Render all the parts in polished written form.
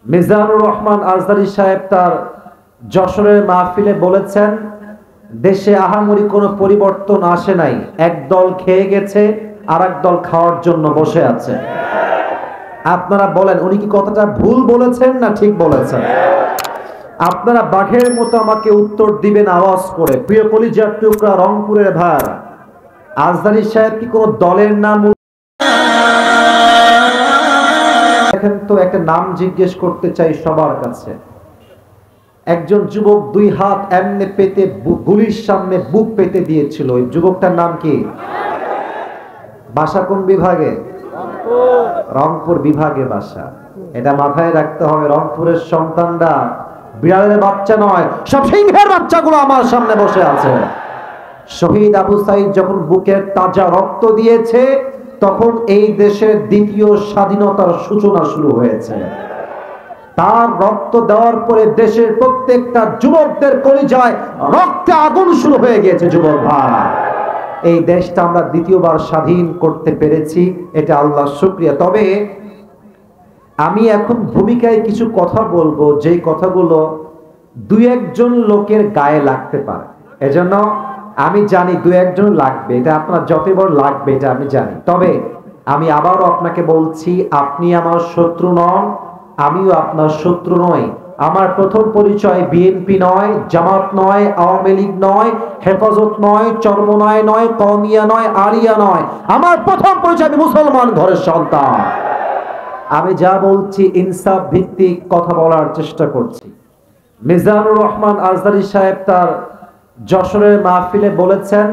মিজানুর রহমান আজহারী সাহেব তার যশোরের মাহফিলে বলেছেন, দেশে আহামরি কোনো পরিবর্তন আসে নাই, এক দল খেয়ে গেছে আর এক দল খাওয়ার জন্য বসে আছে। আপনারা বলেন উনি কি কথাটা ভুল বলেছেন না ঠিক বলেছেন? আপনারা বাঘের মতো আমাকে উত্তর দিবেন আওয়াজ করে। প্রিয় কলিজার টুকরা রংপুরের ভাই, আজহারী সাহেব কি কোনো দলের নাম? দেখেন তো, একটা নাম জিজ্ঞেস করতে চাই সবার কাছে। একজন যুবক দুই হাত এমনে পেতে গুলির সামনে বুক পেতে দিয়েছিল, ওই যুবকটার নাম কি? বাসা কোন বিভাগে? রংপুর বিভাগে বাসা। এটা মাথায় রাখতে হবে। রংপুরের সন্তানরা বিড়ালের বাচ্চা নয়, সব সিংহের বাচ্চাগুলো আমার সামনে বসে আছে। শহীদ আবু সাইদ যখন বুকের তাজা রক্ত দিয়েছে, তখন এই দেশের দ্বিতীয় স্বাধীনতার সূচনা শুরু হয়েছে। তার রক্ত দেওয়ার পরে দেশের প্রত্যেকটা যুবকদের কলিজায় রক্তে আগুন শুরু হয়ে গিয়েছে। যুবক ভাই, এই দেশটা আমরা দ্বিতীয়বার স্বাধীন করতে পেরেছি, এটা আল্লাহর শুকরিয়া। তবে আমি এখন ভূমিকায় কিছু কথা বলবো, যেই কথাগুলো দুই একজন লোকের গায়ে লাগতে পারে। এজন্য আমি জানি দুই একজন লাগবে, এটা আপনার যত বড় লাগবে এটা আমি জানি। তবে আমি আবারও আপনাকে বলছি, আপনি আমার শত্রু নন, আমিও আপনার শত্রু নই। আমার প্রথম পরিচয় বিএনপি নয়, জামাত নয়, আওয়ামী লীগ নয়, হেফাজত নয়, চরমনায় নয়, কওমিয়া নয়, আলিয়া নয়। আমার প্রথম পরিচয়, আমি মুসলমান ঘরের সন্তান। আমি যা বলছি ইনসাফ ভিত্তিক কথা বলার চেষ্টা করছি। মিজানুর রহমান আজহারী সাহেব তার যশোরের মাহফিলে বলেছেন,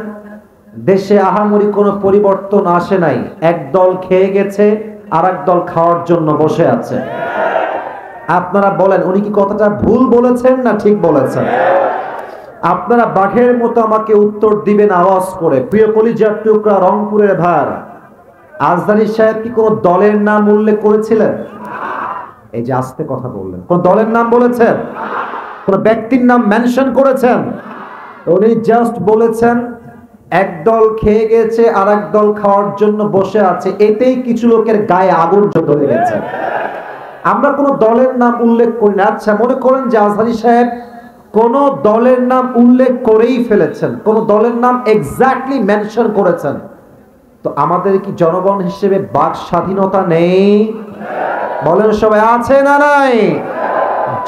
দেশে আহামরি কোনো পরিবর্তন আসে নাই, এক দল খেয়ে গেছে আর এক দল খাওয়ার জন্য বসে আছে। আপনারা বলেন উনি কি কথাটা ভুল বলেছেন না ঠিক বলেছেন? আপনারা বাঘের মতো আমাকে উত্তর দিবেন আওয়াজ করে। প্রিয় কলিজার টুকরা রংপুরের ভাই, আজহারী সাহেব কি কোনো দলের নাম উল্লেখ করেছিলেন? এই যে আস্তে কথা বললেন, কোন দলের নাম বলেছেন? কোন ব্যক্তির নাম মেনশন করেছেন? উনি জাস্ট বলেছেন এক দল খেয়ে গেছে আর এক দল খাওয়ার জন্য বসে আছে, এতেই কিছু লোকের গায়ে আগুন ধরে গেছে। আমরা কোন দলের নাম উল্লেখ করি না। আচ্ছা, মনে করেন যে আজহারী সাহেব কোন দলের নাম উল্লেখ করেই ফেলেছেন, কোন দলের নাম এক্স্যাক্টলি মেনশন করেছেন, তো আমাদের কি জনগণ হিসেবে বাক স্বাধীনতা নেই? বলেন সবাই, আছে না নাই?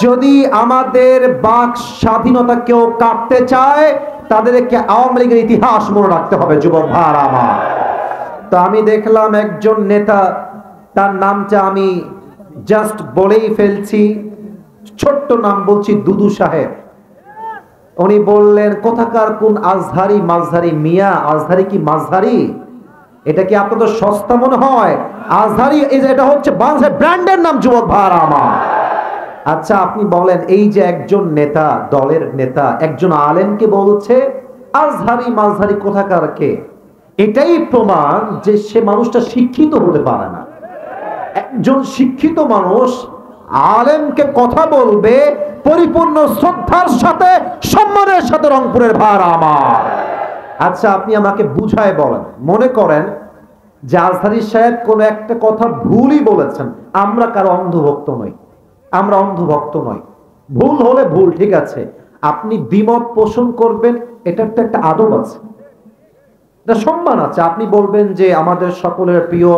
যদি আমাদের বাক স্বাধীনতা কেউ কাটতে চায়, তাদেরকে আওয়ামী লীগের ইতিহাস মনে রাখতে হবে। যুবক ভাই আমার, তো আমি দেখলাম একজন নেতা, তার নামটা আমি জাস্ট বলেই ফেলছি, ছোট্ট নাম বলছি, দুদু সাহেব। উনি বললেন কোথাকার কোন আজহারি মাঝহারি? মিয়া, আজহারি কি মাঝহারি? এটা কি আপনাদের সস্তা মনে হয়? আজহারি এটা হচ্ছে বাংলাদেশের ব্র্যান্ডের নাম। যুবক ভাই আমার, আচ্ছা আপনি বলেন, এই যে একজন নেতা, দলের নেতা, একজন আলেমকে বলছে আজহারি মাঝহারি কোথাকার কে, এটাই প্রমাণ যে সে মানুষটা শিক্ষিত হতে পারে না। একজন শিক্ষিত মানুষ আলেমকে কথা বলবে পরিপূর্ণ শ্রদ্ধার সাথে, সম্মানের সাথে। রংপুরের ভাই আমার, আচ্ছা আপনি আমাকে বুঝায় বলেন, মনে করেন যে আজহারী সাহেব কোন একটা কথা ভুলই বলেছেন, আমরা কারো অন্ধভক্ত নই, আমরা অন্ধভক্ত নই। ভুল হলে ভুল, ঠিক আছে, আপনি দ্বিমত পোষণ করবেন, এটা একটা আদব আছে, এটা সম্মান আছে। আপনি বলবেন যে আমাদের সকলের প্রিয়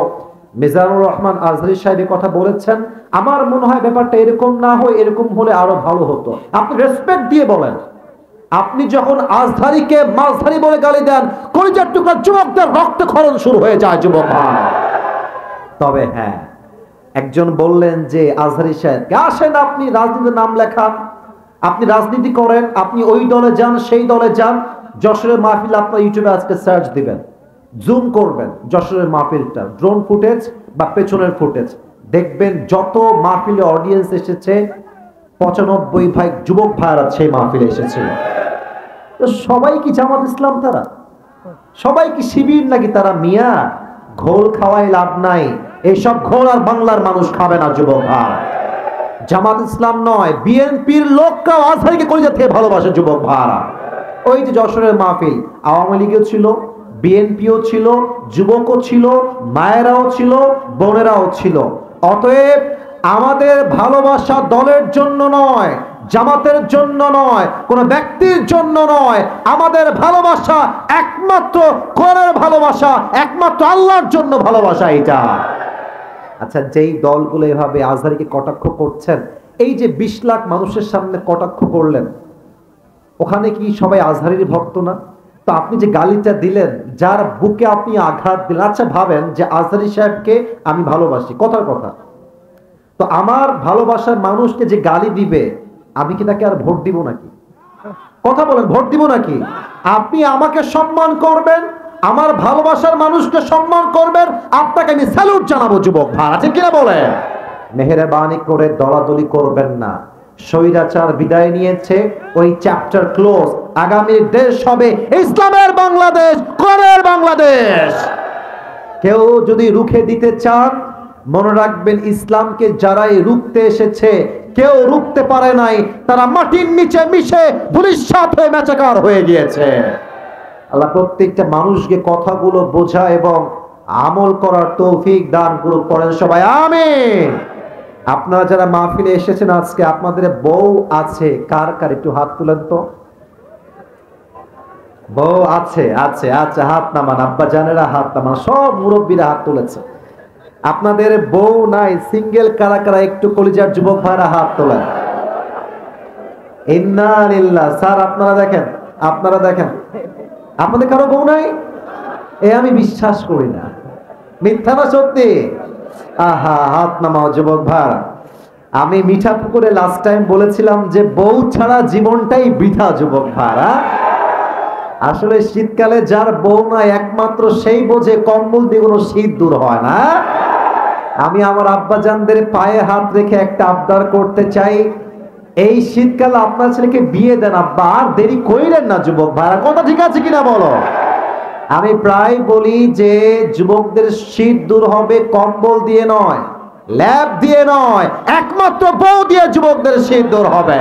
মিজানুর রহমান আজহারী সাহেব কথা বলেছেন, আমার মনে হয় ব্যাপারটা এরকম না হয়, এরকম হলে আরো ভালো হতো। আপনি রেসপেক্ট দিয়ে বলেন। আপনি যখন আজহারীকে মাঝহারি বলে গালি দেন, কলিজার টুকরা যুবকদের রক্তক্ষরণ শুরু হয়ে যায়। যুবক ভাই, তবে হ্যাঁ, একজন বললেন যে আজহারী সাহেব আসেন, আপনি রাজনীতির নাম লেখান, আপনি রাজনীতি করেন, আপনি ওই দলে যান, সেই দলে যান। যশোরের মাহফিল আপনার ইউটিউবে আজকে সার্চ দিবেন, জুম করবেন যশোরের মাহফিলটা, ড্রোন ফুটেজ বা পেছনের ফুটেজ দেখবেন, যত মাহফিলে অডিয়েন্স এসেছে 95 যুবক ভাইরা সেই মাহফিলে এসেছিল। সবাই কি জামাত ইসলাম? তারা সবাই কি শিবির নাকি? তারা মিয়া, ঘোল খাওয়াই লাভ নাই, এইসব ঘোল আর বাংলার মানুষ খাবে না। যুবক ভাই, জামাত ইসলাম নয়, বিএনপির লোকরাও আজহারীকে কলিজা থেকে ভালোবাসে। যুবক ভাইরা, ওই যে যশোরের মাহফিল, আওয়ামী লীগও ছিল, বিএনপিও ছিল, যুবকও ছিল, মায়েরাও ছিল, বোনেরাও ছিল। অতএব আমাদের ভালোবাসা দলের জন্য নয়, জামাতের জন্য নয়, কোন ব্যক্তির জন্য নয়। আমাদের ভালোবাসা একমাত্র কোরআনের ভালোবাসা, একমাত্র আল্লাহর জন্য ভালোবাসা এটা। আচ্ছা, যেই দলগুলো এভাবে আজহারীকে কটাক্ষ করছেন, এই যে 20 লাখ মানুষের সামনে কটাক্ষ করলেন, ওখানে কি সবাই আজহারীর ভক্ত না? তো আপনি যে গালিটা দিলেন, যার বুকে আপনি আঘাত দিলেন, আচ্ছা ভাবেন যে আজহারী সাহেবকে আমি ভালোবাসি, কথার কথা, তো আমার ভালোবাসার মানুষকে যে গালি দিবে, আমি কি তাকে আর ভোট দিব নাকি? কথা বলেন, ভোট দিব নাকি? আপনি আমাকে সম্মান করবেন, আমার ভালোবাসার মানুষকে সম্মান করবেন, আপনাকে আমি স্যালুট জানাবো যুবক ভাই, আছে কিনা বলেন? মেহেরবানি করে দলাদলি করবেন না। স্বৈরাচার বিদায় নিয়েছে, ওই চ্যাপ্টার ক্লোজ। আগামীর দেশ হবে ইসলামের বাংলাদেশ, কোরআনের বাংলাদেশ। কেউ যদি রুখে দিতে চান, মনে রাখবেন ইসলামকে যারাই রুখতে এসেছে কেউ রুখতে পারে নাই, তারা মাটির নিচে মিশে ধূলিসাৎ হয়ে মেচাকার হয়ে গিয়েছে। আল্লাহ প্রত্যেকটা মানুষকে কথাগুলো বোঝা এবং আমল করার তৌফিক দান করুন, পড়েন সবাই আমিন। আপনারা যারা মাহফিলে এসেছেন আজকে, আপনাদের বউ আছে কার কার একটু হাত তুলেন তো। বউ আছে? আছে, আচ্ছা হাত নামান, আব্বা জানেরা হাত নামান, সব মুরব্বীরা হাত তুলেছে। আপনাদের বউ নাই, সিঙ্গেল কারা কারা একটু কলিজার যুবক ভাইরা হাত তোলেন। ইন্না লিল্লাহ। স্যার আপনারা দেখেন, আপনারা দেখেন, আপনাদের কারো বউ নাই? আমি বিশ্বাস করি না, মিথ্যা না সত্যি? আহা, হাত নামাও যুবক ভাইরা। আমি মিঠাপুকুরে লাস্ট টাইম বলেছিলাম যে বউ ছাড়া জীবনটাই বৃথা যুবক ভাইরা। আসলে শীতকালে যার বউ নাই একমাত্র সেই বোঝে কম্বল দিয়ে কোনো শীত দূর হয় না। আমি আমার আব্বাজানদের পায়ে হাত রেখে একটা আবদার করতে চাই, এই শীতকালে আপনার ছেলেকে বিয়ে দেন আব্বা, আর দেরি কইলেন না যুবক ভাইরা, কথা ঠিক আছে কিনা বলো? আমি প্রায় বলি যে যুবকদের শীত দূর হবে কম্বল দিয়ে নয়, ল্যাব দিয়ে নয়, একমাত্র বউ দিয়ে যুবকদের শীত দূর হবে।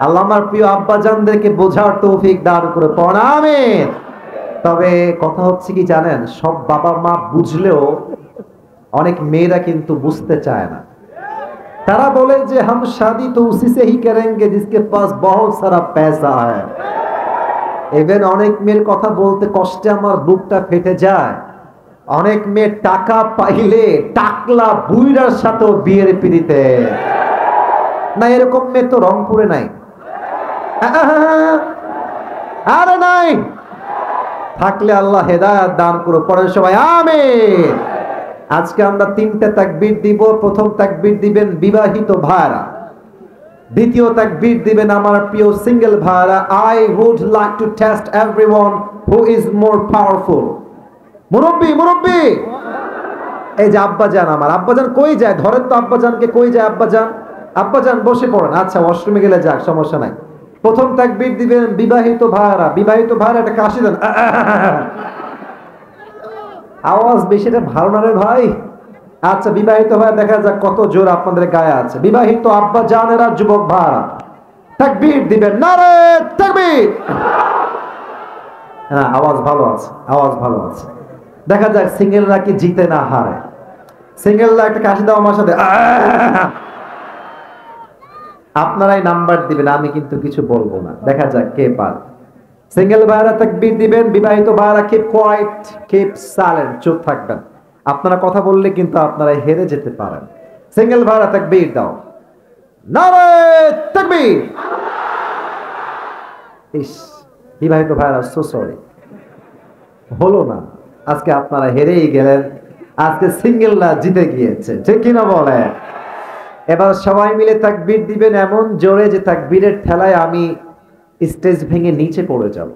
আল্লাহ আমার প্রিয় আব্বাজানদেরকে বোঝার তৌফিক দান করে পড়েন আমিন। তবে কথা হচ্ছে কি জানেন, সব বাবা মা বুঝলেও অনেক মেয়েরা কিন্তু বুঝতে চায় না। তারা বলে যে হাম শাদি তো উসি সে হি করেঙ্গে জিসকে পাস বহুত সারা পয়সা হ্যায়। ইভেন অনেক মেয়ের কথা বলতে কষ্টে আমার বুকটা ফেটে যায়। অনেক মেয়ে টাকা পাইলে টাকলা বুইরার সাথেও বিয়ের পিড়িতে না, এরকম মেয়ে তো রংপুরে নাই। আরে নাই, থাকলে আল্লাহ হেদায়েত দান করুক, পড়েন সবাই আমিন। আজকে আমরা 3টা তাকবীর দিব। প্রথম তাকবীর দিবেন বিবাহিত ভাইরা, দ্বিতীয় তাকবীর দিবেন আমার প্রিয় সিঙ্গেল ভাইরা। I would like to test everyone who is more powerful. মুরব্বি, মুরব্বি, এই যে আব্বাজান, আমার আব্বাজান কই যায়? ধরেন তো আব্বাজানকে, কই যায় আব্বাজান? আব্বাজান বসে পড়েন। আচ্ছা ওয়াশরুমে গেলে যাক, সমস্যা নাই। প্রথম তাকবীর দিবেন বিবাহিত ভাইরা। বিবাহিত ভাইরা একটা কাশি দেন। আওয়াজ বেশিটা ভালো না রে ভাই। আচ্ছা বিবাহিত ভাই দেখা যাক কত জোর আপনাদের গায়ে আছে। বিবাহিত আব্বা জানেরা, যুবক ভাইরা তাকবীর দিবেন, নারে তাকবীর। হ্যাঁ, আওয়াজ ভালো আছে, আওয়াজ ভালো আছে। দেখা যাক সিঙ্গেলরা কি জিতে না হারে। সিঙ্গেলরা একটা কাশি দাও আমার সাথে। আপনারাই নাম্বার দিবেন, আমি কিন্তু কিছু বলবো না, দেখা যাক কে পারে। সিঙ্গেল ভাইরা তাকবীর দিবেন, বিবাহিত ভাইরা কিপ কোয়াইট, কিপ সাইলেন্ট, চুপ থাকবেন। আপনারা কথা বললে কিন্তু আপনারা হেরে যেতে পারেন। সিঙ্গেল ভাইরা তাকবীর দাও, নারে তাকবীর। ইস, বিবাহিত ভাইরা সো সরি, হলো না। আজকে আপনারা হেরেই গেলেন, আজকে সিঙ্গেলরা জিতে গিয়েছে, ঠিক কিনা বলে? এবার সবাই মিলে তাকবীর দিবেন এমন জোরে যে তাকবীরের ঠেলায় আমি স্টেজ ভেঙে নিচে পড়ে যাব।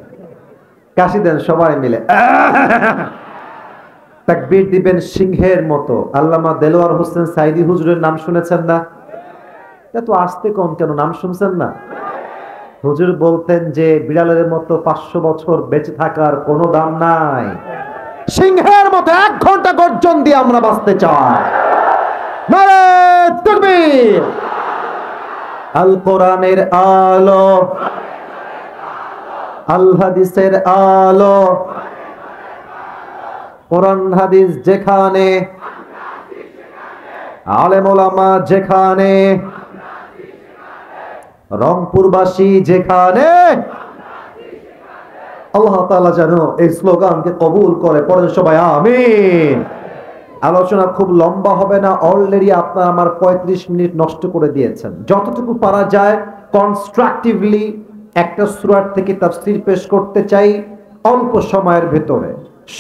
কাশি দেন সবাই মিলে। তাকবীর দিবেন সিংহের মতো। আল্লামা দেলোয়ার হোসেন সাইদি হুজুরের নাম শুনেছেন না? এত আস্তে কোন কেন, নাম শুনছেন না? হুজুর বলতেন যে বিড়ালের মতো 500 বছর বেঁচে থাকার কোনো দাম নাই, সিংহের মতো 1 ঘন্টা গর্জন দিয়ে আমরা বাঁচতে চাই। নারে তাকবীর। আল কোরআনের আলো, আল হাদিসের আলো, কোরআন হাদিস যেখানে, আলেম ওলামা যেখানে, রংপুরবাসী যেখানে, আল্লাহ তাআলা যেন এই স্লোগানকে কবুল করে। পড়েন সবাই আমিন। আলোচনা খুব লম্বা হবে না, অলরেডি আপনারা আমার 35 মিনিট নষ্ট করে দিয়েছেন। যতটুকু পারা যায় কনস্ট্রাকটিভলি একটা সূরা থেকে তাফসীর পেশ করতে চাই অল্প সময়ের ভেতরে।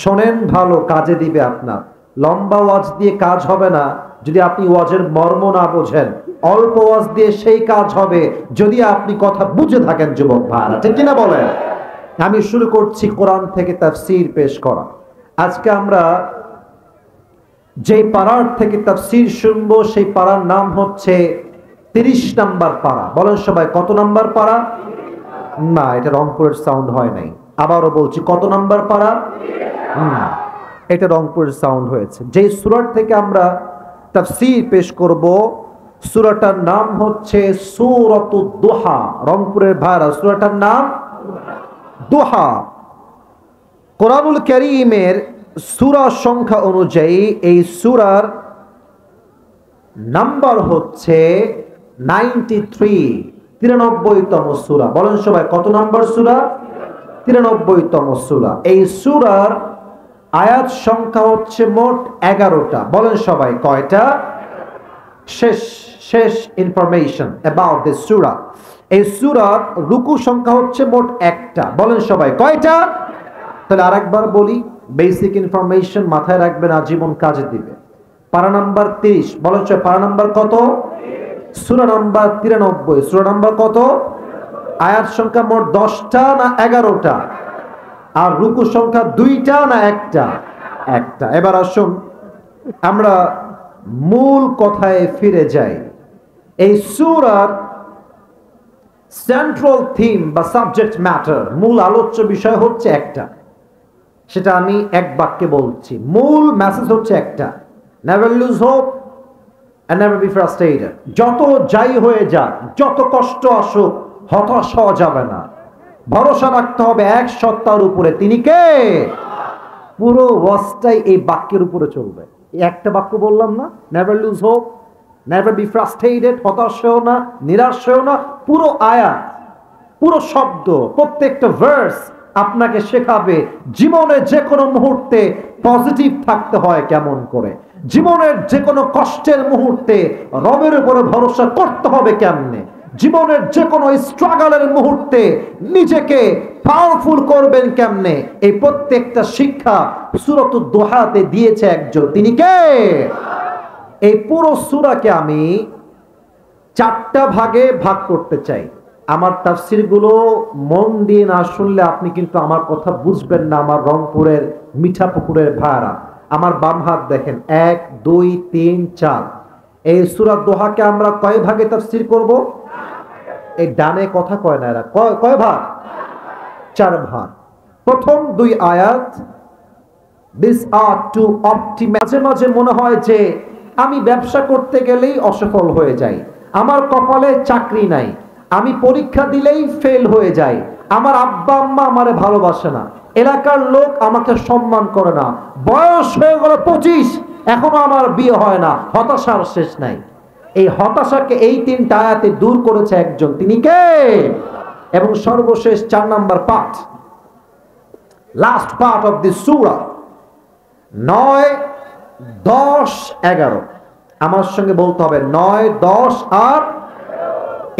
শোনেন ভালো, কাজে দিবে আপনার। লম্বা ওয়াজ দিয়ে কাজ হবে না যদি আপনি ওয়াজের মর্ম না বোঝেন। অল্প ওয়াজ দিয়ে সেই কাজ হবে যদি আপনি কথা বুঝে থাকেন যুবক ভাইরা, ঠিক কিনা বলেন? আমি শুরু করছি কোরআন থেকে তাফসীর পেশ করা। আজকে আমরা যেই পারার থেকে তাফসীর শুনবো সেই পারার নাম হচ্ছে 30 নাম্বার পারা। বলেন সবাই, কত নাম্বার পারা? না, এটা রংপুরের সাউন্ড হয় নাই। আবারও বলছি, কত নাম্বার পারা? এটা রংপুরের সাউন্ড হয়েছে। যেই সূরা থেকে আমরা তাফসীর পেশ করব সূরাটার নাম হচ্ছে সূরাতুদ দুহা। রংপুরের ভাইরা, সূরাটার নাম দুহা। কোরআনুল কারীমের সূরা সংখ্যা অনুযায়ী এই সূরার নাম্বার হচ্ছে 93তম সূরা। বলেন সবাই, কত নাম্বার সূরা? 93তম সূরা। এই সূরার আয়াত সংখ্যা হচ্ছে মোট 11টা। বলেন সবাই, কয়টা? শেষ ইনফরমেশন অ্যাবাউট দিস সূরা। এই সূরার রুকু সংখ্যা হচ্ছে মোট 1টা। বলেন সবাই, কয়টা? তাহলে আরেকবার বলি, বেসিক ইনফরমেশন মাথায় রাখবেন, আজীবন কাজে দিবে। পারা নাম্বার 30। বলেন সবাই, পারা নাম্বার কত? সূরা নাম্বার 93। সূরা নাম্বার কত? আয়াত সংখ্যা মোট 10টা না 11টা? আর রুকু সংখ্যা 2টা না 1টা? 1টা। এবার আসুন আমরা মূল কথায় ফিরে যাই। এই সূরার সেন্ট্রাল থিম বা সাবজেক্ট ম্যাটার, মূল আলোচ্য বিষয় হচ্ছে একটা। সেটা আমি এক বাক্যে বলছি। মূল মেসেজ হচ্ছে একটা, never lose hope and never be frustrated. যত যাই হয়ে যাক, যত কষ্ট আসুক, হতাশ হওয়া যাবে না। ভরসা রাখতে হবে এক সত্তার উপরে। তিনি কে? পুরো ওয়াজটাই এই বাক্যের উপরে চলবে। এই একটা বাক্য বললাম না, never lose hope, never be frustrated, হতাশ হও না, নিরাশ হও না। পুরো আয়াত, পুরো শব্দ, প্রত্যেকটা ভার্স আপনাকে শেখাবে জীবনের যে কোনো মুহূর্তে পজিটিভ থাকতে হয় কেমন করে, জীবনের যে কোনো কষ্টের মুহূর্তে রবের উপরে ভরসা করতে হবে কেমনে, জীবনের যে কোনো স্ট্রাগলের মুহূর্তে নিজেকে পাওয়ারফুল করবেন কেমনে। এই প্রত্যেকটা শিক্ষা সূরাতুদ দুহাতে দিয়েছে একজন। তিনি কে? এই পুরো সূরাকে আমি 4টা ভাগে ভাগ করতে চাই। আমার তাফসীরগুলো মন দিয়ে না শুনলে আপনি কিন্তু আমার কথা বুঝবেন না। আমার রংপুরের মিঠাপুকুরের ভাইরা, আমার বাম হাত দেখেন, 1 2 3 4। এই সূরা দোহাকে আমরা কয় ভাগে তাফসীর করব? এই ডানে কথা কয় না এরা, কয় ভাগ? 4 ভাগ। প্রথম 2 আয়াত, দিস আর টু অপটিমাইজ। মাঝে মাঝে মনে হয় যে আমি ব্যবসা করতে গেলেই অসফল হয়ে যাই, আমার কপালে চাকরি নাই, আমি পরীক্ষা দিলেই ফেল হয়ে যাই, আমার আব্বা আম্মা আমারে ভালোবাসে না, এলাকার লোক আমাকে সম্মান করে না, বয়স হয়ে গেল 25, এখনো আমার বিয়ে হয় না, হতাশার শেষ নাই। এই হতাশাকে এই 3টা আয়াতে দূর করেছে একজন। তিনি কে? এবং সর্বশেষ 4 number part, last part of this সূরা, 9 10 11। আমার সঙ্গে বলতে হবে 9 10 আর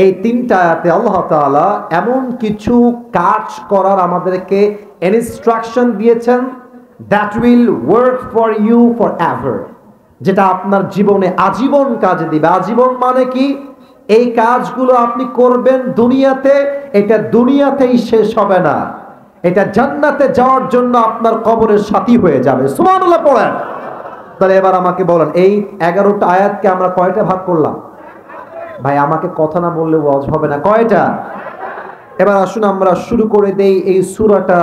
এই 3টা আয়াতে আল্লাহ তাআলা এমন কিছু কাজ করার আমাদেরকে ইনস্ট্রাকশন দিয়েছেন, that will work for you forever, যেটা আপনার জীবনে আজীবন কাজে দিবে। আজীবন মানে কি? এই কাজগুলো আপনি করবেন দুনিয়াতে, এটা দুনিয়াতেই শেষ হবে না, এটা জান্নাতে যাওয়ার জন্য আপনার কবরের সাথী হয়ে যাবে। সুবহানাল্লাহ পড়েন। তাহলে এবার আমাকে বলেন, এই 11টা আয়াতকে আমরা কয়টা ভাগ করলাম? ভাই আমাকে কথা না বললে ওয়াজ হবে না। কয়টা? এবার আসুন আমরা শুরু করে দেই। এই সূরাটা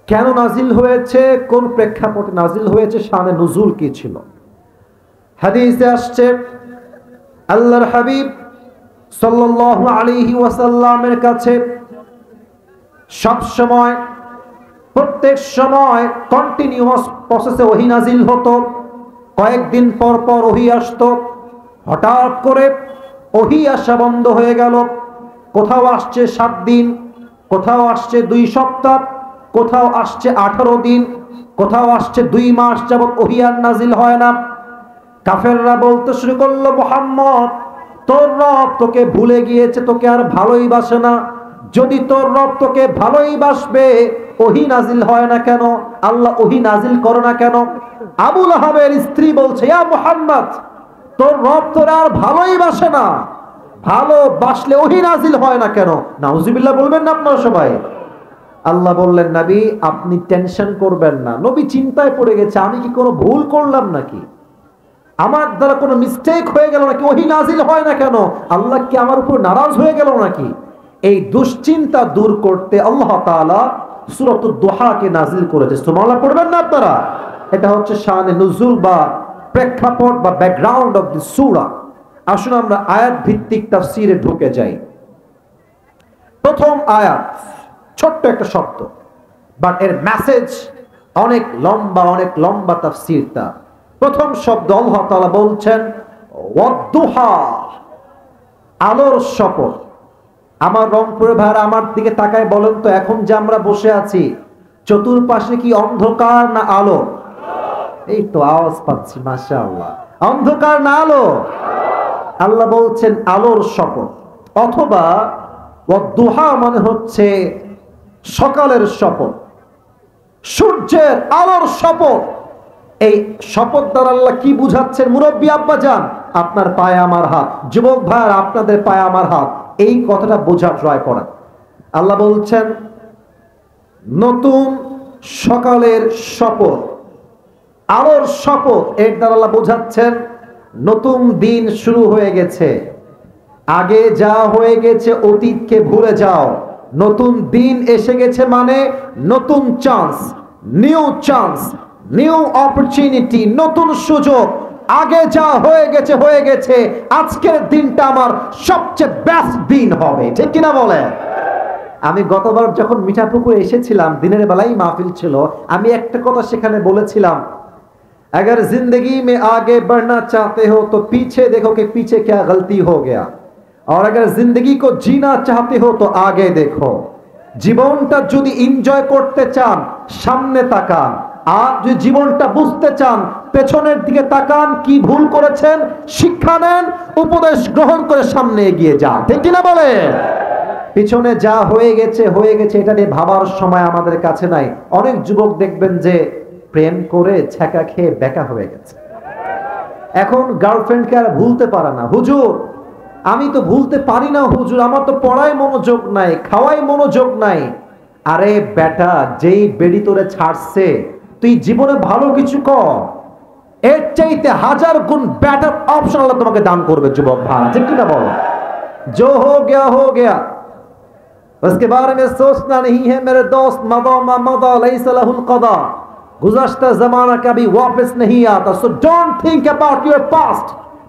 কেন নাজিল হয়েছে, কোন প্রেক্ষাপটে নাজিল হয়েছে, শানে নুজুল কি ছিল? হাদিসে আসছে আল্লাহর হাবিব সাল্লাল্লাহু আলাইহি ওয়াসাল্লামের কাছে সব সময়, প্রত্যেক সময় কন্টিনিউয়াস প্রসেসে ওহী নাজিল হতো। কয়েকদিন পর পর ওহী আসতো, হঠাৎ করে ওহী আসা বন্ধ হয়ে গেল। কোথাও আসছে 7 দিন, কোথাও আসছে 2 সপ্তাহ, কোথাও আসছে 18 দিন, কোথাও আসছে 2 মাস যাবত ওহী আর নাজিল হয় না। কাফেররা বলতে শুরু করলো, মুহাম্মদ তোর রব তোকে ভুলে গিয়েছে, তোকে আর ভালোই বাসে না। যদি তোর রব তোকে ভালোই বাসবে, ওহী নাজিল হয় না কেন? আল্লাহ ওহী নাজিল করে না কেন? আবু লাহাবের স্ত্রী বলছে, ইয়া মুহাম্মদ তোর রব তোর আর ভালোই বাসে না, ভালোবাসলে ওহী নাজিল হয় না কেন? নাউজুবিল্লাহ বলবেন না আপনারা সবাই? আল্লাহ বললেন, নবী আপনি টেনশন করবেন না। নবী চিন্তায় পড়ে গেছে, আমি কি কোনো ভুল করলাম নাকি? আমার দ্বারা কোনো মিস্টেক হয়ে গেল নাকি? ওহী নাজিল হয় না কেন? আল্লাহ কি আমার উপর নারাজ হয়ে গেল নাকি? এই দুশ্চিন্তা দূর করতে আল্লাহ তাআলা সূরাতুদ দুহাকে নাজিল করেছে। সুবহানাল্লাহ পড়বেন না আপনারা? এটা হচ্ছে শানে নুজুল বা প্রেক্ষাপট বা ব্যাকগ্রাউন্ড অফ দি সূরা। আসুন আমরা আয়াত ভিত্তিক তাফসীরে ঢুকে যাই। প্রথম আয়াত ছোট্ট একটা শব্দ, বাট এর মেসেজ অনেক লম্বা তাফসীরটা। প্রথম শব্দ আল্লাহ তাআলা বলছেন ওয়াদ-দুহা, আলোর শপথ। আমার রংপুরের ভাইরা আমার দিকে তাকায় বলেন তো, এখন যে আমরা বসে আছি চতুর্পাশে কি অন্ধকার না আলো? এই তো আওয়াজ পাচ্ছি, মাশাআল্লাহ। অন্ধকার না আলো? আল্লাহ বলছেন আলোর শপথ। অথবা ওয়াদ-দুহা মানে হচ্ছে সকালের শপথ, সূর্যের আলোর শপথ। এই শপথ দ্বারা আল্লাহ কি বুঝাচ্ছেন? মুরব্বী আব্বা জান, আপনার পায়ে আমার হাত, যুবক ভাইরা আপনাদের পায়ে আমার হাত, এই কথাটা বোঝার ট্রাই করেন। আল্লাহ বলছেন নতুন সকালের শপথ, আলোর শপথ। এর দ্বারা আল্লাহ বোঝাচ্ছেন নতুন দিন শুরু হয়ে গেছে। আগে যা হয়ে গেছে অতীতকে ভুলে যাও, নতুন দিন এসে গেছে মানে নতুন চান্স, নিউ অপরচুনিটি, নতুন সুযোগ। আগে যা হয়ে গেছে, আজকের দিনটা আমার সবচেয়ে বেস্ট দিন হবে, ঠিক কিনা বলে? আমি গতবার যখন মিঠাপুকুরে এসেছিলাম, দিনের বেলায় মাহফিল ছিল, আমি একটা কথা সেখানে বলেছিলাম, अगर जिंदगी में आगे बढ़ना चाहते हो तो पीछे देखो कि पीछे क्या गलती हो गया, और अगर जिंदगी को जीना चाहते हो तो आगे देखो। জীবনটা যদি এনজয় করতে চান সামনে তাকান, আর যদি জীবনটা বুঝতে চান পেছনের দিকে তাকান। কি ভুল করেছেন শিক্ষা নেন, উপদেশ গ্রহণ করে সামনে এগিয়ে যান, ঠিক কিনা বলে? পিছনে যা হয়ে গেছে এটা নিয়ে ভাবার সময় আমাদের কাছে নাই। অনেক যুবক দেখবেন যে প্রেম করে ছ্যাঁকা খেয়ে বেকা হয়ে গেছে, এখন গার্লফ্রেন্ডকে আর ভুলতে পারে না। হুজুর আমি তো ভুলতে পারি না হুজুর, আমার তো পড়ায় মনোযোগ নাই, খাওয়াই মনোযোগ নাই। আরে বেটা, যেই বেড়ি তোরে ছাড়ছে তুই জীবনে ভালো কিছু কর, এর চাইতে 1000 গুণ বেটার অপশন আল্লাহ তোমাকে দান করবে যুবক ভাই, ঠিক কিনা বলো? जो हो गया उसके बारे में सोचना नहीं है मेरे दोस्त, मदा मा मदा लैसा लहुल कदा, गुज़श्ता ज़माना कभी वापस नहीं आता। So don't think about your past,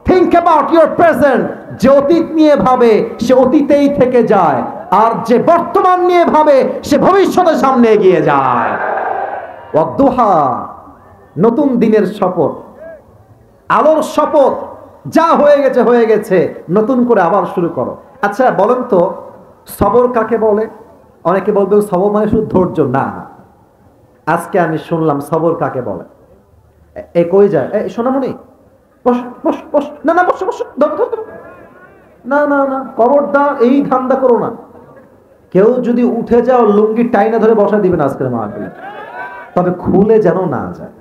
think about your present. যে অতীত নিয়ে ভাবে সে অতীতেই থেকে যায়, আর যে বর্তমান নিয়ে ভাবে সে ভবিষ্যতের সামনে এগিয়ে যায়। ওয়াদ-দুহা, নতুন দিনের শপথ, আলোর শপথ। যা হয়ে গেছে নতুন করে আবার শুরু করো। আচ্ছা বলেন তো সবর কাকে বলে? অনেকে বলবেন সবর মানে শুধু ধৈর্য। না, আজকে আমি শুনলাম সবর কাকে বলে। এ কই যায়? এই সোনামণি বস বস বস, না না বস বস, না না না, খবরদার এই ধান্দা করো না। কেউ যদি উঠে যাও লুঙ্গি টাইনা ধরে বসা দিবেন আজকের মাহফিলে, তবে খুলে যেন না যায়।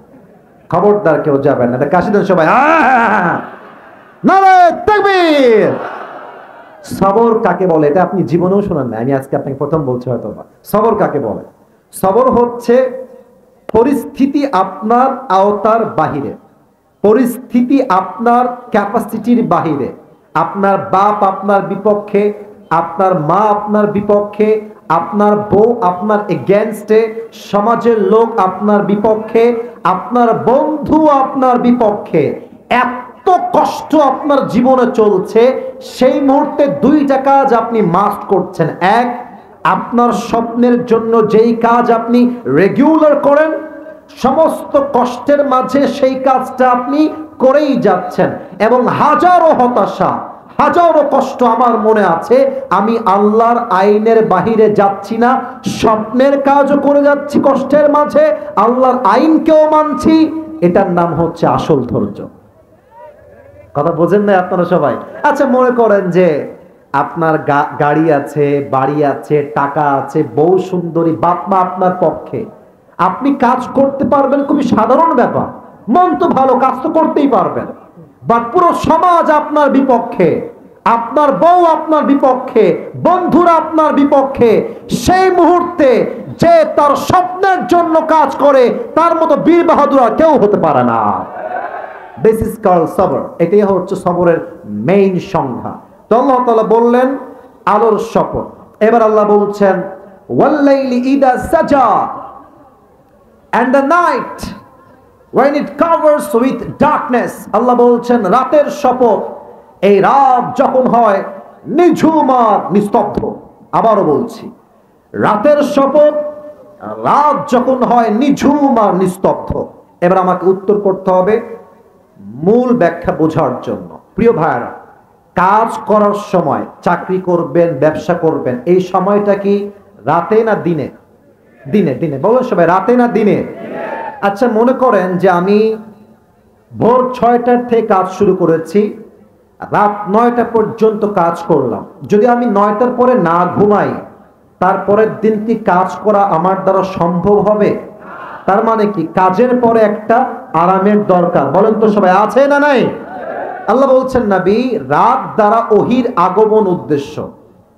খবরদার কেউ যাবেন না। কাশি দেন সবাই, নারে তাকবীর। সবর কাকে বলে এটা আপনি জীবনেও শোনেন না, আমি আজকে আপনাকে প্রথম বলছি হয়তো। সবর কাকে বলে? সবর হচ্ছে পরিস্থিতি আপনার আওতার বাহিরে, পরিস্থিতি আপনার ক্যাপাসিটির বাহিরে। আপনার বাপ আপনার বিপক্ষে, আপনার মা আপনার বিপক্ষে, আপনার বউ আপনার এগেইনস্টে, সমাজের লোক আপনার বিপক্ষে, আপনার বন্ধু আপনার বিপক্ষে। এত কষ্ট আপনার জীবনে চলছে, সেই মুহূর্তে 2টা কাজ আপনি মাস্ট করছেন। এক, আপনার স্বপ্নের জন্য যেই কাজ আপনি রেগুলার করেন সমস্ত কষ্টের মাঝে সেই কাজটা আপনি করেই যাচ্ছেন, এবং হাজারো হতাশা, হাজারো কষ্ট আমার মনে আছে, আমি আল্লাহর আইনের বাহিরে যাচ্ছি না, স্বপ্নের কাজও করে যাচ্ছি কষ্টের মাঝে, আল্লাহর আইনকেও মানছি। এটার নাম হচ্ছে আসল ধৈর্য। কথা বোঝেন না আপনারা সবাই? আচ্ছা, মনে করেন যে আপনার গাড়ি আছে, বাড়ি আছে, টাকা আছে, বউ সুন্দরী, বাপ মা আপনার পক্ষে, আপনি কাজ করতে পারবেন, খুবই সাধারণ ব্যাপার, মন তো ভালো, কাজ তো করতেই পারবেন। বাট পুরো সমাজ আপনার বিপক্ষে, আপনার বউ আপনার বিপক্ষে, বন্ধুরা আপনার বিপক্ষে, সেই মুহূর্তে যে তার স্বপ্নের জন্য কাজ করে তার মতো বীর বাহাদুর আর কেউ হতে পারে না। দিস ইজ কল্ড সবর। এটাই হচ্ছে সবরের মেইন সংজ্ঞা। তো আল্লাহ তাআলা বললেন আলোর শপথ। এবার আল্লাহ বলছেন ওয়াল্লাইলি ইদা সাজা, and the night when it covers with darkness। আল্লাহ বলছেন রাতের শপথ, এই রাত যখন হয় নিঝুম আর নিস্তব্ধ। আবারও বলছি, রাতের শপথ, রাত যখন হয় নিঝুম আর নিস্তব্ধ। এবার আমাকে উত্তর করতে হবে মূল ব্যাখ্যা বোঝার জন্য। প্রিয় ভাইরা, কাজ করার সময়, চাকরি করবেন, ব্যবসা করবেন, এই সময়টা কি রাতে না দিনে? দিনে। দিনে বলুন সবাই, রাতে না দিনে? আচ্ছা, মনে করেন যে আমি ভোর 6টার থেকে কাজ শুরু করেছি, রাত 9টা পর্যন্ত কাজ করলাম। যদি আমি 9টার পরে না ঘুমাই, তারপরের দিন কি কাজ করা আমার দ্বারা সম্ভব হবে? তার মানে কি কাজের পরে একটা আরামের দরকার। বলেন তো সবাই, আছে না নাই? আল্লাহ বলছেন নবী, রাত দ্বারা ওহির আগমন উদ্দেশ্য।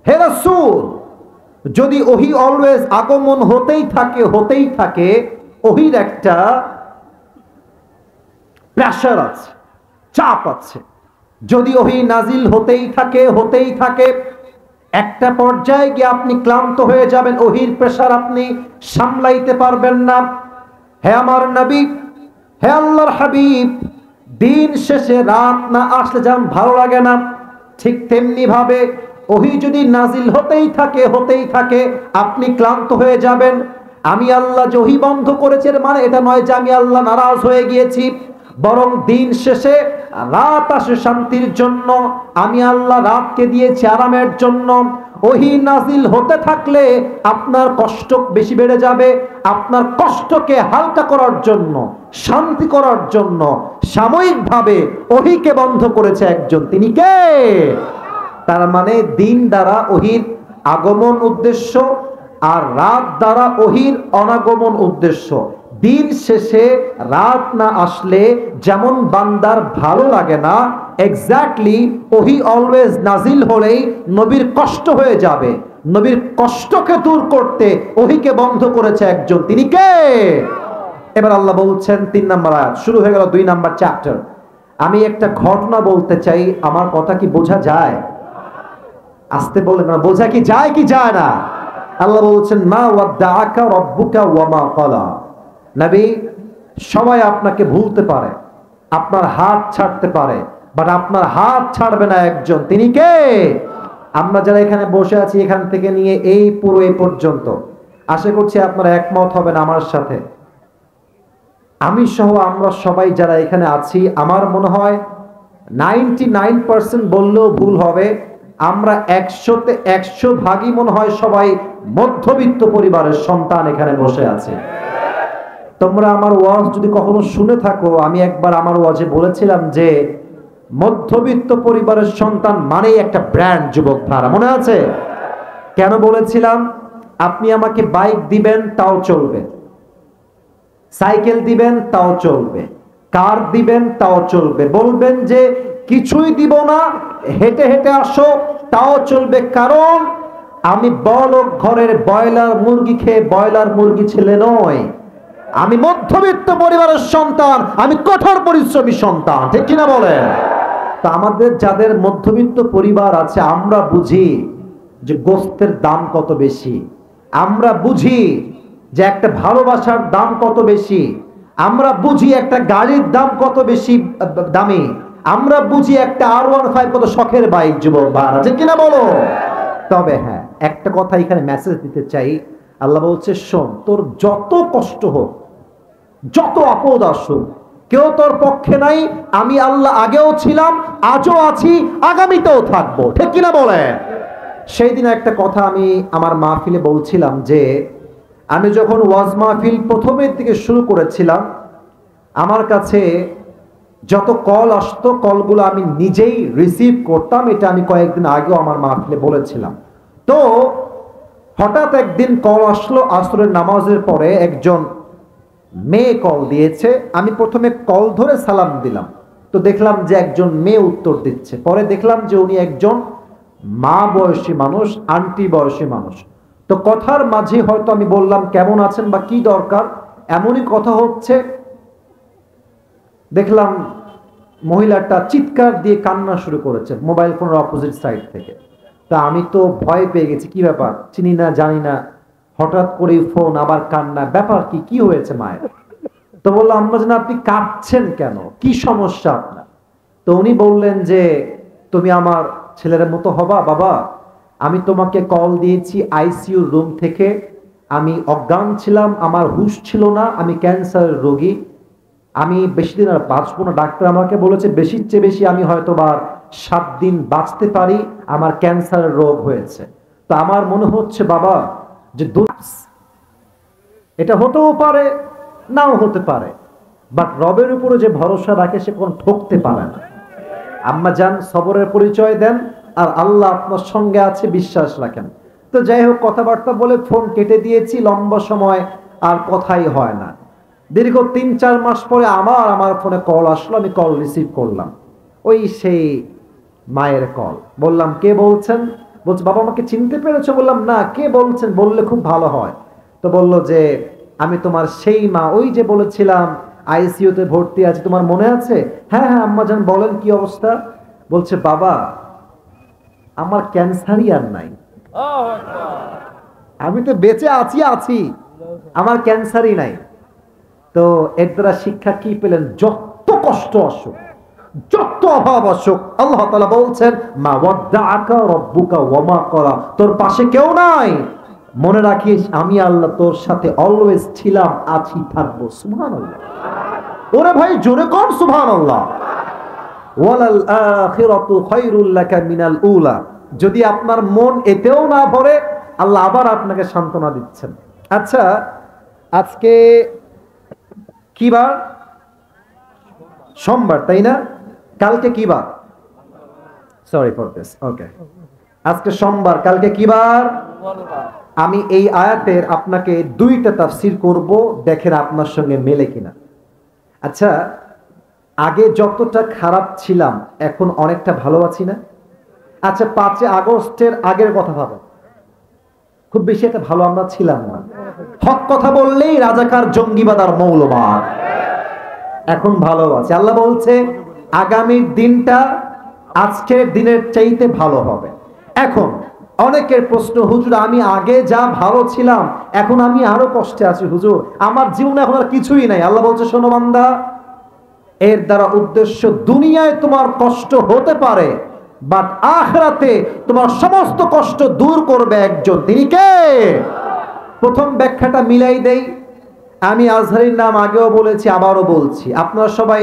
হে রাসূল, যদি ওহি অলওয়েজ আগমন হতেই থাকে, ওহির একটা প্রেশার আছে, চাপ আছে। যদি ওহি নাজিল হতেই থাকে, একটা পর্যায়ে গিয়ে আপনি ক্লান্ত হয়ে যাবেন, ওহির প্রেশার আপনি সামলাইতে পারবেন না। হে আমার নবী, হে আল্লাহর হাবিব, দিন শেষে রাত না আসলে যেমন ভালো লাগে না, ঠিক তেমনি ভাবে ওহি যদি নাজিল হতেই থাকে, আপনি ক্লান্ত হয়ে যাবেন। আমি আল্লাহ যে ওহি বন্ধ করেছি এর মানে এটা নয় যে আমি আল্লাহ নারাজ হয়ে গিয়েছি, বরং দিন শেষে রাত আসে শান্তির জন্য। আমি আল্লাহ রাতকে দিয়েছি আরামের জন্য। ওহি নাজিল হতে থাকলে আপনার কষ্ট বেশি বেড়ে যাবে। আপনার কষ্টকে হালকা করার জন্য, শান্তি করার জন্য সাময়িকভাবে ওহিকে বন্ধ করেছে একজন, তিনি কে? তার মানে দিন দ্বারা ওহির আগমন উদ্দেশ্য, আর রাত দ্বারা ওহির অনাগমন উদ্দেশ্য। দিন শেষে রাত না আসলে যেমন বান্দার ভালো লাগে না, এক্স্যাক্টলি ওহি অলওয়েজ নাজিল হলেই নবীর কষ্ট হয়ে যাবে। নবীর কষ্টকে দূর করতে ওহিকে বন্ধ করেছে একজন, তিনি কে? এবার আল্লাহ বলছেন 3 নম্বর আয়াত, শুরু হয়ে গেল 2 নম্বর চ্যাপ্টার। আমি একটা ঘটনা বলতে চাই, আমার কথা কি বোঝা যায়? আসতে বলেন না, বোঝা কি যায় না? আল্লাহ বলছেন মা ওয়াদ্দাআকা রাব্বুকা ওয়া মা ক্বালা। নবী, সবাই আপনাকে ভুলতে পারে, আপনার হাত ছাড়তে পারে, বাট আপনার হাত ছাড়বে না একজন, তিনি কে? আমরা যারা এখানে বসে আছি, এখান থেকে নিয়ে এই পুরো এই পর্যন্ত, আশা করছি আপনারা একমত হবেন আমার সাথে। আমি সহ আমরা সবাই যারা এখানে আছি, আমার মনে হয় 99% বললেও ভুল হবে, আমরা 100তে 100 ভাগই মনে হয় সবাই মধ্যবিত্ত পরিবারের সন্তান এখানে বসে আছে। তোমরা আমার ওয়াজ যদি কখনো শুনে থাকো, আমি একবার আমার ওয়াজে বলেছিলাম যে মধ্যবিত্ত পরিবারের সন্তান মানেই একটা ব্র্যান্ড, যুবক ভাড়া, মনে আছে? কেন বলেছিলাম? আপনি আমাকে বাইক দিবেন তাও চলবে, সাইকেল দিবেন তাও চলবে, কার দিবেন তাও চলবে, বলবেন যে কিছুই দিব না, হেঁটে হেঁটে আসো, তাও চলবে, কারণ আমি বড়লোক ঘরের ব্রয়লার মুরগি খেয়ে ব্রয়লার মুরগি ছেলে নয়, আমি মধ্যবিত্ত পরিবারের সন্তান, আমি কঠোর পরিশ্রমী সন্তান, ঠিক কিনা বলেন? তা আমাদের যাদের মধ্যবিত্ত পরিবার আছে, আমরা বুঝি যে গোস্তের দাম কত বেশি, আমরা বুঝি যে একটা ভালোবাসার দাম কত বেশি, আমরা বুঝি একটা গাড়ির দাম কত বেশি দামি, আমরা বুঝি একটা R15 কত শখের বাইক, যুবক ভাইরা, ঠিক কিনা বলো? তবে হ্যাঁ, একটা কথা এখানে মেসেজ দিতে চাই। আল্লাহ বলছে শোন, তোর যত কষ্ট হোক, যত আপদ আসুক, কেউ তোর পক্ষে নাই। আমি আল্লাহ আগেও ছিলাম, আজও আছি, আগামীতেও থাকবো। ঠিক কিনা বলে? সেই দিন একটা কথা আমি আমার মাহফিলে বলছিলাম যে আমি যখন ওয়াজ মাহফিল প্রথমের দিকে শুরু করেছিলাম, আমার কাছে যত কল আসতো কলগুলো আমি নিজেই রিসিভ করতাম। এটা আমি কয়েকদিন আগেও আমার মাহফিলে বলেছিলাম। তো হঠাৎ একদিন কল আসলো, আসরের নামাজের পরে একজন মেয়ে কল দিয়েছে। আমি প্রথমে কল ধরে সালাম দিলাম, তো দেখলাম যে একজন মেয়ে উত্তর দিচ্ছে। পরে দেখলাম যে উনি একজন মা বয়সী মানুষ, আন্টি বয়সী মানুষ। তো কথার মাঝে হয়তো আমি বললাম কেমন আছেন বা কি দরকার, এমনই কথা হচ্ছে, দেখলাম মহিলাটা চিৎকার দিয়ে কান্না শুরু করেছে মোবাইল ফোনের অপোজিট সাইড থেকে। তা আমি তো ভয় পেয়ে গেছি, কি ব্যাপার, চিনি না জানি না, হঠাৎ করে ফোন, আবার কান্না, ব্যাপার কি, কি হয়েছে মায়ের? তো বললাম আম্মা জান আপনি কাঁদছেন কেন, কি সমস্যা আপনার? তো উনি বললেন যে তুমি আমার ছেলের মতো হবা বাবা, আমি তোমাকে কল দিয়েছি আইসিইউ রুম থেকে, আমি অজ্ঞান ছিলাম, আমার হুঁশ ছিল না, আমি ক্যান্সারের রোগী, আমি বেশি দিন আর বাঁচবো না। ডাক্তার আমাকে বলেছে বেশির চেয়ে বেশি আমি হয়তো বা 7 দিন বাঁচতে পারি, আমার ক্যান্সারের রোগ হয়েছে। তো আমার মনে হচ্ছে বাবা যে এটা হতেও পারে, নাও হতে পারে, বাট রবের উপরে যে ভরসা রাখে সে কোন ঠকতে পারে না। আম্মা জান সবরের পরিচয় দেন, আর আল্লাহ আপনার সঙ্গে আছে, বিশ্বাস রাখেন। তো যাই হোক, কথাবার্তা বলে ফোন কেটে দিয়েছি। লম্বা সময় আর কথাই হয় না। দীর্ঘ 3-4 মাস পরে আমার ফোনে কল আসলো, আমি কল রিসিভ করলাম। ওই সেই মায়ের কল। বললাম কে বলছেন? বলছে বাবা আমাকে চিনতে পেরেছো? বললাম না, কে বলছেন বললে খুব ভালো হয়। তো বলল যে আমি তোমার সেই মা, ওই যে বলেছিলাম আইসিইউতে ভর্তি আছে, তোমার মনে আছে? হ্যাঁ হ্যাঁ আম্মা জান বলেন কি অবস্থা? বলছে বাবা আমার ক্যান্সারই আর নাই, আমি তো বেঁচে আছি, আমার ক্যান্সারই নাই। তো এর দ্বারা শিক্ষা কি পেলেন? যত কষ্ট আসুক, যত অভাব আসুক, আল্লাহ তাআলা বলছেন মা ওয়াদ্দাআকা রাব্বুকা ওয়া মা ক্বালা, তোর পাশে কেউ নাই, মনে রাখিস আমি আল্লাহ তোর সাথে অলওয়েজ ছিলাম, আছি, থাকবো। সুবহানাল্লাহ। ওরে ভাই জোরে কোন সুবহানাল্লাহ। ওয়ালাল আখিরাতু খায়রুল লাকা মিনাল উলা। যদি আপনার মন এতেও না ভরে, আল্লাহ আবার আপনাকে সান্ত্বনা দিচ্ছেন। আচ্ছা, আজকে কি বার? সোমবার, তাই না? কালকে কি বার? Sorry for this. ওকে, আজকে সোমবার, কালকে কি বার? আমি এই আয়াতের আপনাকে 2টা তাফসীর করব, দেখেন আপনার সঙ্গে মেলে কিনা। আচ্ছা, আগে যতটা খারাপ ছিলাম এখন অনেকটা ভালো আছি না? আচ্ছা, 5 আগস্টের আগের কথা ভাবেন, খুব বেশি একটা ভালো আমরা ছিলাম না। হক কথা বললেই রাজাকার, জঙ্গিবাদ আর মৌলবাদ। এখন ভালো আছে। আল্লাহ বলছে আগামীর দিনটা আজকের দিনের চাইতে ভালো হবে। এখন অনেকের প্রশ্ন, হুজুর আমি আগে যা ভালো ছিলাম এখন আমি আরো কষ্টে আছি হুজুর, আমার জীবনে এখন আর কিছুই নাই। আল্লাহ বলছে শোনো বান্দা, এর দ্বারা উদ্দেশ্য দুনিয়ায় তোমার কষ্ট হতে পারে, বাট আখিরাতে তোমার সমস্ত কষ্ট দূর করবে একজন, তিনি কে? প্রথম ব্যাখ্যাটা মিলাই দেই। আমি আজহারীর নাম আগেও বলেছি, আবারও বলছি, আপনারা সবাই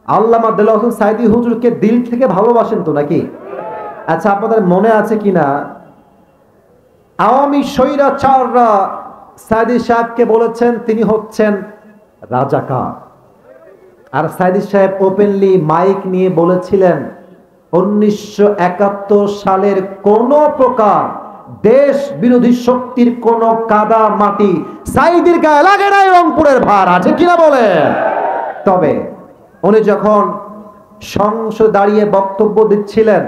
আল্লামা দেলোয়ার হোসেন সাঈদী হুজুরকে দিল থেকে ভালোবাসেন তো নাকি? আচ্ছা, আপনাদের মনে আছে কিনা আওয়ামী স্বৈরাচাররা সাঈদী সাহেবকে বলেছেন তিনি হচ্ছেন রাজাকার, আর সাঈদী সাহেব ওপেনলি মাইক নিয়ে বলেছিলেন 1971 সালের কোন প্রকার দেশ বিরোধী শক্তির কোন কাদা মাটি সাঈদীর গায়ে লাগে নাই, রংপুরের ভার আছে কিনা বলে। তবে উনি যখন সংসদ দাঁড়িয়ে বক্তব্য দিচ্ছিলেন,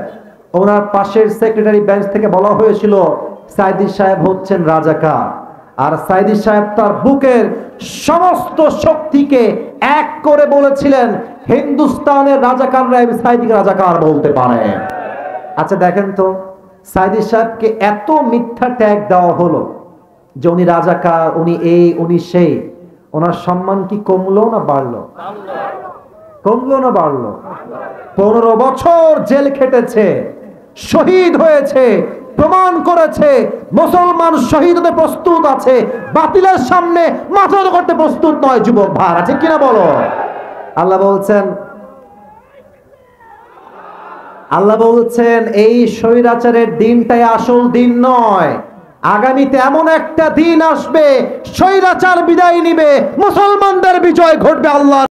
ওনার পাশের সেক্রেটারি বেঞ্চ থেকে বলা হয়েছিল সাঈদী সাহেব হচ্ছেন রাজাকার, আর সাঈদী সাহেব তার বুকের সমস্ত শক্তিকে এক করে বলেছিলেন হিন্দুস্তানের রাজাকাররা সাঈদীকে রাজাকার বলতে পারে। আচ্ছা দেখেন তো, সাঈদী সাহেবকে এত মিথ্যা ট্যাগ দেওয়া হলো যে উনি রাজাকার, উনি এই উনি সেই, ওনার সম্মান কি কমলো না বাড়লো? কমলো না বাড়লো? 15 বছর জেল খেটেছে, শহীদ হয়েছে, প্রমাণ করেছে মুসলমান শহীদ হতে প্রস্তুত আছে, বাতিলের সামনে মাথা নত করতে প্রস্তুত নয়। যুবক ভাই আছে কিনা বলো? আল্লাহ বলছেন এই স্বৈরাচারের দিনটাই আসল দিন নয়, আগামীতে এমন একটা দিন আসবে স্বৈরাচার বিদায় নিবে, মুসলমানদের বিজয় ঘটবে। আল্লাহ